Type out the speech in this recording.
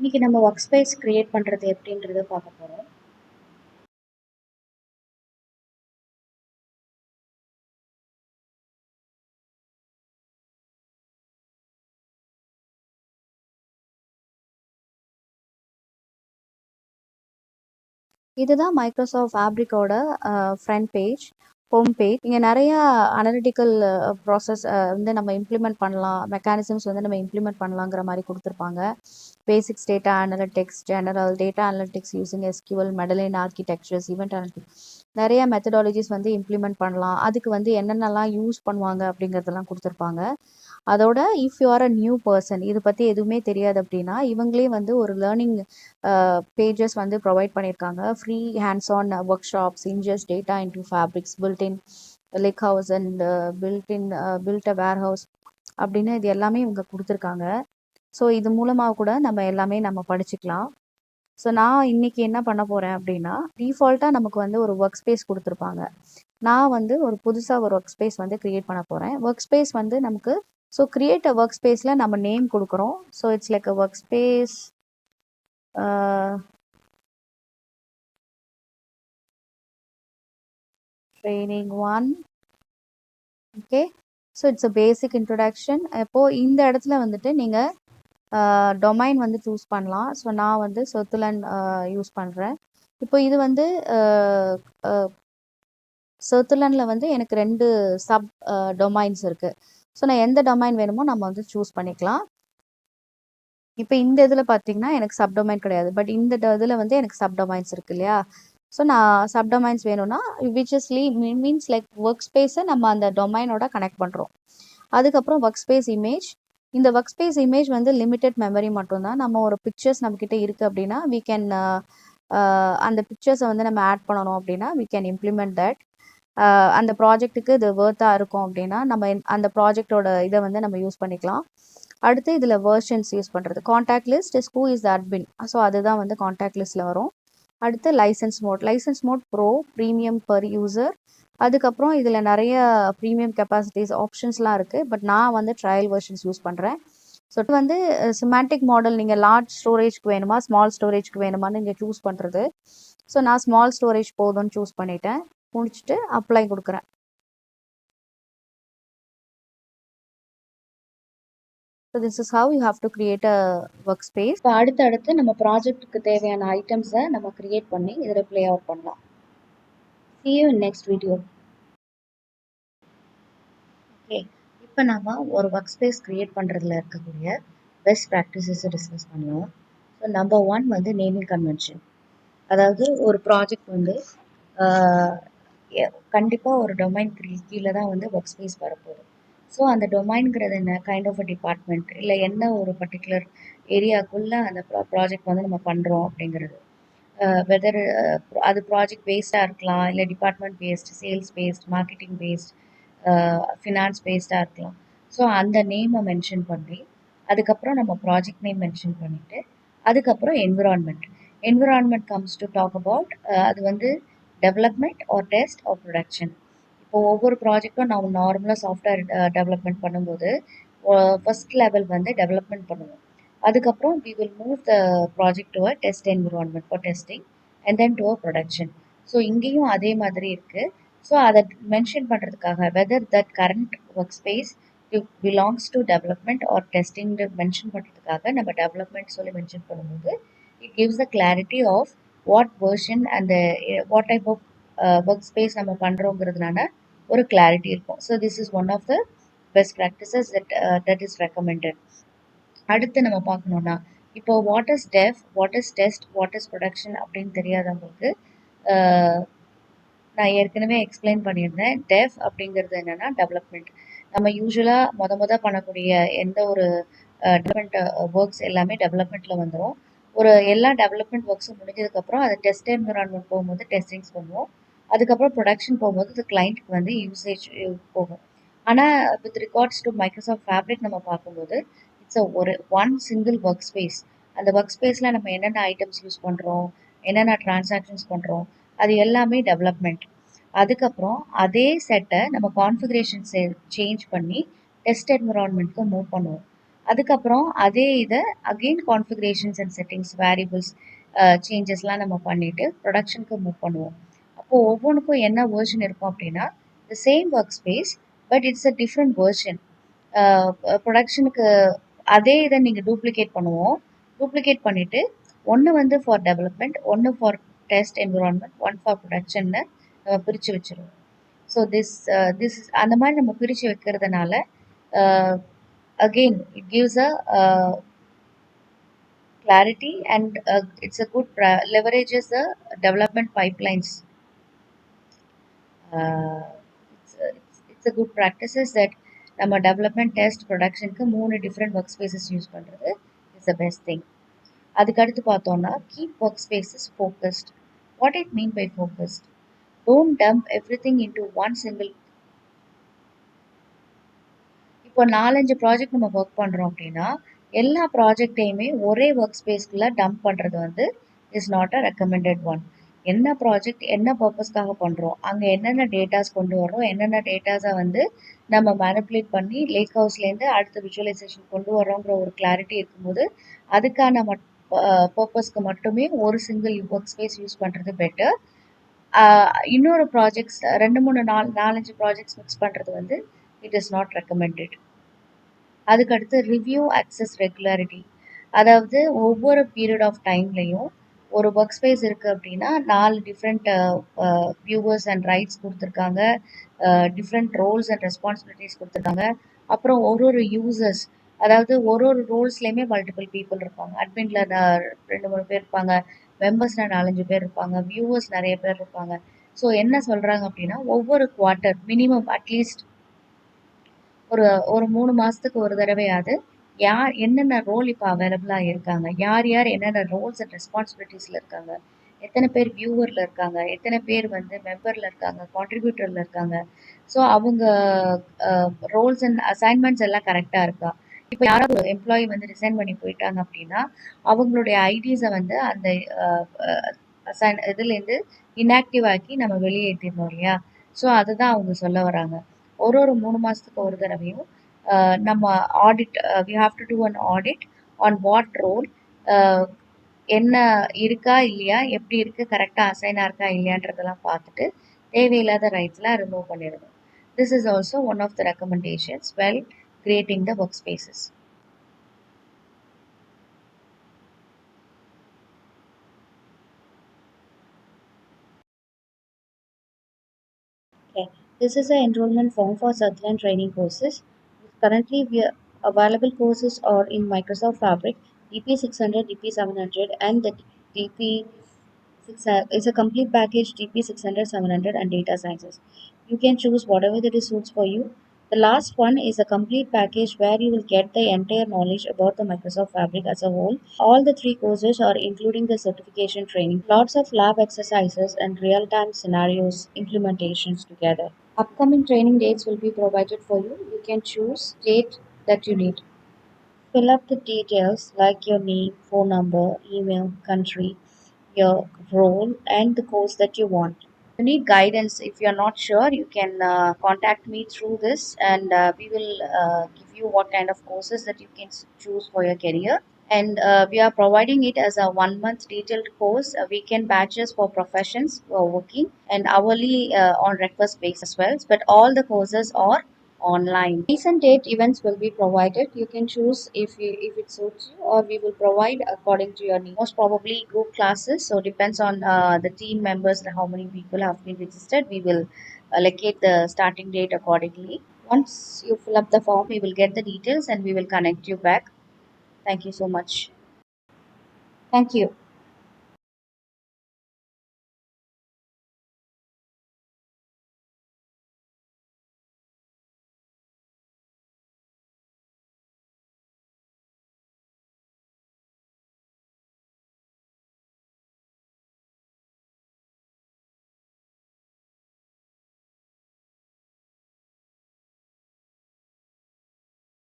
இன்னைக்கு நம்ம work space create பண்ணுறது எப்படின்றத பார்க்க போகிறோம். இதுதான் மைக்ரோசாஃப்ட் ஃபேப்ரிக்கோட ஃப்ரண்ட் பேஜ், ஹோம் பேஜ். இங்கே நிறையா அனலிட்டிக்கல் ப்ராசஸ் வந்து நம்ம இம்ப்ளிமெண்ட் பண்ணலாம், மெக்கானிசம்ஸ் வந்து நம்ம இம்ப்ளிமெண்ட் பண்ணலாங்கிற மாதிரி கொடுத்துருப்பாங்க. Basics data analytics, general data analytics using SQL, medallion architectures, event analytics, நிறைய மெத்தடாலஜிஸ் வந்து இம்ப்ளிமெண்ட் பண்ணலாம். அதுக்கு வந்து என்னென்னலாம் யூஸ் பண்ணுவாங்க அப்படிங்கிறதெல்லாம் கொடுத்துருப்பாங்க. அதோட if you are a new person, இது பற்றி எதுவுமே தெரியாது அப்படின்னா இவங்களே வந்து ஒரு லேர்னிங் பேஜஸ் வந்து ப்ரொவைட் பண்ணியிருக்காங்க. Free hands on workshops, ingest data into fabrics, built in lakehouse and build a warehouse அப்படின்னு இது எல்லாமே இவங்க கொடுத்துருக்காங்க. ஸோ இது மூலமாக கூட நம்ம எல்லாமே நம்ம படிச்சுக்கலாம். ஸோ நான் இன்னைக்கு என்ன பண்ண போகிறேன் அப்படின்னா, டிஃபால்ட்டாக நமக்கு வந்து ஒரு ஒர்க் ஸ்பேஸ் கொடுத்துருப்பாங்க. நான் வந்து ஒரு புதுசாக ஒரு ஒர்க் ஸ்பேஸ் வந்து க்ரியேட் பண்ண போகிறேன். ஒர்க் ஸ்பேஸ் வந்து நமக்கு ஸோ கிரியேட் அ ஒர்க் ஸ்பேஸில் நம்ம நேம் கொடுக்குறோம். So it's like a work space training 1. Okay, so it's a basic introduction. இப்போது இந்த இடத்துல வந்துட்டு நீங்கள் டொமைன் வந்து சூஸ் பண்ணலாம். ஸோ நான் வந்து சொத்துலன் யூஸ் பண்ணுறேன். இப்போ இது வந்து சொத்துலனில் வந்து எனக்கு 2 சப் டொமைன்ஸ் இருக்குது. ஸோ நான் எந்த டொமைன் வேணுமோ நம்ம வந்து சூஸ் பண்ணிக்கலாம். இப்போ இந்த இதில் பார்த்தீங்கன்னா எனக்கு சப் டொமைன் கிடையாது, பட் இந்த இதில் வந்து எனக்கு சப் டொமைன்ஸ் இருக்கு இல்லையா. ஸோ நான் சப் டொமைன்ஸ் வேணும்னா which is means like work ஸ்பேஸை நம்ம அந்த டொமைனோட கனெக்ட் பண்ணுறோம். அதுக்கப்புறம் ஒர்க் ஸ்பேஸ் இமேஜ். இந்த ஒர்க் ஸ்பேஸ் இமேஜ் வந்து லிமிட்டெட் மெமரி மட்டும்தான். நம்ம ஒரு பிக்சர்ஸ் நம்மக்கிட்ட இருக்குது அப்படின்னா வி கேன் அந்த பிக்சர்ஸை வந்து நம்ம ஆட் பண்ணணும் அப்படின்னா வி கேன் இம்ப்ளிமெண்ட் தட். அந்த ப்ராஜெக்ட்டுக்கு இது வேர்த்தாக இருக்கும் அப்படின்னா நம்ம அந்த ப்ராஜெக்டோட இதை வந்து நம்ம யூஸ் பண்ணிக்கலாம். அடுத்து இதில் வேர்ஷன்ஸ் யூஸ் பண்ணுறது. Contact list is who is admin, so அதுதான் வந்து காண்டாக்ட் லிஸ்ட்டில் வரும். அடுத்து license mode pro, premium per user. அதுக்கப்புறம் இதில் நிறைய ப்ரீமியம் கெப்பாசிட்டிஸ் ஆப்ஷன்ஸ்லாம் இருக்குது, பட் நான் வந்து ட்ரையல் வெர்ஷன்ஸ் யூஸ் பண்ணுறேன். ஸோ இது வந்து சிமாண்டிக் மாடல், நீங்கள் லார்ஜ் ஸ்டோரேஜ்க்கு வேணுமா ஸ்மால் ஸ்டோரேஜ்க்கு வேணுமான்னு நீங்கள் சூஸ் பண்ணுறது. ஸோ நான் ஸ்மால் ஸ்டோரேஜ் போதும்னு சூஸ் பண்ணிட்டேன். முடிச்சுட்டு அப்ளை கொடுக்குறேன். So this is how you have to create a work space. இப்போ அடுத்தடுத்து நம்ம ப்ராஜெக்ட்டுக்கு தேவையான ஐட்டம்ஸை நம்ம கிரியேட் பண்ணி இதில் ப்ளே அவுட் பண்ணலாம். See you in next video. Okay, இப்போ நம்ம ஒரு ஒர்க் ஸ்பேஸ் கிரியேட் பண்ணுறதுல இருக்கக்கூடிய பெஸ்ட் ப்ராக்டிசஸை டிஸ்கஸ் பண்ணலாம். ஸோ நம்பர் 1 வந்து நேமிங் கன்வென்ஷன். அதாவது ஒரு ப்ராஜெக்ட் வந்து கண்டிப்பாக ஒரு டொமைன் கீழே தான் வந்து ஒர்க் ஸ்பேஸ் வரப்போகுது. ஸோ அந்த டொமைன்ங்கிறது என்ன கைண்ட் ஆஃப் அ டிபார்ட்மெண்ட், இல்லை என்ன ஒரு பர்டிகுலர் ஏரியாக்குள்ளே அந்த ப்ராஜெக்ட் வந்து நம்ம பண்ணுறோம் அப்படிங்கிறது. வெதர் அது ப்ராஜெக்ட் பேஸ்டாக இருக்கலாம், இல்லை department based, sales based, marketing based, finance பேஸ்டாக இருக்கலாம். ஸோ அந்த நேமை மென்ஷன் பண்ணி அதுக்கப்புறம் நம்ம ப்ராஜெக்ட் நேம் மென்ஷன் பண்ணிவிட்டு அதுக்கப்புறம் environment comes to talk about அது வந்து development or test or production. இப்போ ஒவ்வொரு ப்ராஜெக்டும் நம்ம நார்மலாக சாஃப்ட்வேர் டெவலப்மெண்ட் பண்ணும்போது ஃபர்ஸ்ட் லெவல் வந்து டெவலப்மெண்ட் பண்ணுவோம். அதுக்கப்புறம் we will move the project to a test environment for testing and then to a production. So இங்கேயும் அதே மாதிரி இருக்குது. ஸோ அதை மென்ஷன் பண்ணுறதுக்காக whether that current workspace belongs to development or testing mention பண்ணுறதுக்காக நம்ம டெவலப்மெண்ட் சொல்லி mention பண்ணும்போது it gives the clarity of what version அந்த what type of workspace நம்ம பண்ணுறோங்கிறதுனால ஒரு கிளாரிட்டி இருக்கும். So this is one of the best practices that is recommended. அடுத்து நம்ம பார்க்கணுன்னா இப்போ what is dev, what is test, what is production அப்படின்னு தெரியாதவங்களுக்கு நான் ஏற்கனவே எக்ஸ்பிளைன் பண்ணியிருந்தேன். டெவ் அப்படிங்கிறது என்னென்னா டெவலப்மெண்ட். நம்ம யூஸ்வலாக பண்ணக்கூடிய எந்த ஒரு டெவலப்மெண்ட் ஒர்க்ஸ் எல்லாமே டெவலப்மெண்ட்டில் வந்துடும். ஒரு எல்லா டெவலப்மெண்ட் ஒர்க்ஸும் முடிஞ்சதுக்கப்புறம் அதை டெஸ்ட் என்விரான்மெண்ட் போகும்போது டெஸ்டிங்ஸ் பண்ணுவோம். அதுக்கப்புறம் ப்ரொடக்ஷன் போகும்போது அது கிளைண்ட்டுக்கு வந்து யூசேஜ் போகும். ஆனால் with regards to Microsoft Fabric நம்ம பார்க்கும்போது இட்ஸ் ஒரு ஒன் சிங்கிள் ஒர்க் ஸ்பேஸ். அந்த ஒர்க் ஸ்பேஸில் நம்ம என்னென்ன ஐட்டம்ஸ் யூஸ் பண்ணுறோம், என்னென்ன ட்ரான்சாக்ஷன்ஸ் பண்ணுறோம், அது எல்லாமே டெவலப்மெண்ட். அதுக்கப்புறம் அதே செட்டை நம்ம கான்ஃபிகரேஷன் சேஞ்ச் பண்ணி டெஸ்ட் என்விரான்மெண்ட்க்கு மூவ் பண்ணுவோம். அதுக்கப்புறம் அதே இதை again configurations and settings variables சேஞ்சஸ்லாம் நம்ம பண்ணிட்டு ப்ரொடக்ஷனுக்கு மூவ் பண்ணுவோம். அப்போது ஒவ்வொன்றுக்கும் என்ன வேர்ஷன் இருக்கும் அப்படின்னா the same workspace but it's a different version. ப்ரொடக்ஷனுக்கு அதே இதை நீங்கள் டூப்ளிகேட் பண்ணுவோம். டூப்ளிகேட் பண்ணிவிட்டு ஒன்று வந்து ஃபார் டெவலப்மெண்ட், ஒன்று for test environment, one for ப்ரொடக்ஷன்னு நம்ம பிரித்து வச்சுருவோம். ஸோ திஸ் அந்த மாதிரி நம்ம பிரித்து வைக்கிறதுனால again it gives a clarity and it's a good leverages the development pipelines. It's a good practices that நம்ம டெவலப்மெண்ட் டெஸ்ட் ப்ரொடக்ஷனுக்கு 3 டிஃப்ரெண்ட் ஒர்க் ஸ்பேசஸ் யூஸ் பண்ணுறது இஸ் த பெஸ்ட் திங். அதுக்கடுத்து பார்த்தோம்னா keep workspaces focused. What it mean by focused? Don't dump everything into one single. இப்போ 4-5 project நம்ம work பண்ணுறோம் அப்படின்னா எல்லா ப்ராஜெக்டையுமே ஒரே ஒர்க் ஸ்பேஸ்க்குள்ளே டம்ப் பண்ணுறது வந்து is not a recommended one. என்ன ப்ராஜெக்ட் என்ன பர்பஸ்க்காக பண்ணுறோம், அங்கே என்னென்ன டேட்டாஸ் கொண்டு வரோம், என்னென்ன டேட்டாஸை வந்து நம்ம மேனிப்புலேட் பண்ணி லேக் ஹவுஸ்லேருந்து அடுத்த விஷுவலைசேஷன் கொண்டு வரோங்கிற ஒரு கிளாரிட்டி இருக்கும்போது அதுக்கான பர்பஸ்க்கு மட்டுமே ஒரு சிங்கிள் ஒர்க் ஸ்பேஸ் யூஸ் பண்ணுறது பெட்டர். இன்னொரு ப்ராஜெக்ட்ஸ் 2 3 4 5 ப்ராஜெக்ட்ஸ் மிக்ஸ் பண்ணுறது வந்து இட் இஸ் நாட் ரெக்கமெண்டட். அதுக்கடுத்து ரிவ்யூ அக்சஸ் ரெகுலாரிட்டி. அதாவது ஒவ்வொரு பீரியட் ஆஃப் டைம்லையும் ஒரு ஒர்க் ஸ்பேஸ் இருக்குது அப்படின்னா 4 டிஃப்ரெண்ட் வியூவர்ஸ் அண்ட் ரைட்ஸ் கொடுத்துருக்காங்க, டிஃப்ரெண்ட் ரோல்ஸ் அண்ட் ரெஸ்பான்சிபிலிட்டிஸ் கொடுத்துருக்காங்க. அப்புறம் ஒரு யூசர்ஸ், அதாவது ஒரு ரோல்ஸ்லேயுமே மல்டிபிள் பீப்புள் இருப்பாங்க. அட்மின்ல 2 3 பேர் இருப்பாங்க, மெம்பர்ஸில் 4-5 பேர் இருப்பாங்க, வியூவர்ஸ் நிறைய பேர் இருப்பாங்க. ஸோ என்ன சொல்கிறாங்க அப்படின்னா ஒவ்வொரு குவார்ட்டர் மினிமம் அட்லீஸ்ட் ஒரு ஒரு 3 மாதத்துக்கு ஒரு தடவையாவது யார் என்னென்ன ரோல் இப்போ அவைலபிளாக இருக்காங்க, யார் யார் என்னென்ன ரோல்ஸ் அண்ட் ரெஸ்பான்சிபிலிட்டிஸில் இருக்காங்க, எத்தனை பேர் வியூவரில் இருக்காங்க, எத்தனை பேர் வந்து மெம்பரில் இருக்காங்க, கான்ட்ரிபியூட்டரில் இருக்காங்க. ஸோ அவங்க ரோல்ஸ் அண்ட் அசைன்மெண்ட்ஸ் எல்லாம் கரெக்டாக இருக்கா. இப்போ யாராவது ஒரு எம்ப்ளாயி வந்து ரிசைன் பண்ணி போயிட்டாங்க அப்படின்னா அவங்களுடைய ஐடிஸை வந்து அந்த இதுலேருந்து இன்ஆக்டிவ் ஆக்கி நம்ம வெளியேற்றிடணும் இல்லையா. ஸோ அதுதான் அவங்க சொல்ல வராங்க. ஒரு 3 மாதத்துக்கு ஒரு தடவையும் நம்ம audit, we have to do an audit on what role, என்ன இருக்கா இல்லையா, எப்படி இருக்குது, கரெக்டாக அசைனாக இருக்கா இல்லையான்றதெல்லாம் பார்த்துட்டு தேவையில்லாத ரைட்ஸ்லாம் ரிமூவ் பண்ணிடணும். This is also one of the recommendations well creating the work spaces. Okay. This is an enrollment form for certain training courses. Currently, available courses are in Microsoft Fabric, DP600, DP700, and the DP it's a complete package DP600, 700, and data sciences. You can choose whatever that is suits for you. The last one is a complete package where you will get the entire knowledge about the Microsoft Fabric as a whole. All the 3 courses are including the certification training, lots of lab exercises, and real time scenarios implementations together. Upcoming training dates will be provided for you. You can choose date that you need. Fill up the details like your name, phone number, email, country, your role, and the course that you want. You need guidance. If you are not sure, you can contact me through this, and we will give you what kind of courses that you can choose for your career. And we are providing it as a 1 month detailed course, weekend batches for professions who are working, and hourly on request basis as well. But all the courses are online. Recent date events will be provided. You can choose if it suits you, or we will provide according to your need. Most probably group classes. So depends on the team members, how many people have been registered. We will allocate the starting date accordingly. Once you fill up the form, we will get the details and we will connect you back. Thank you so much. Thank you.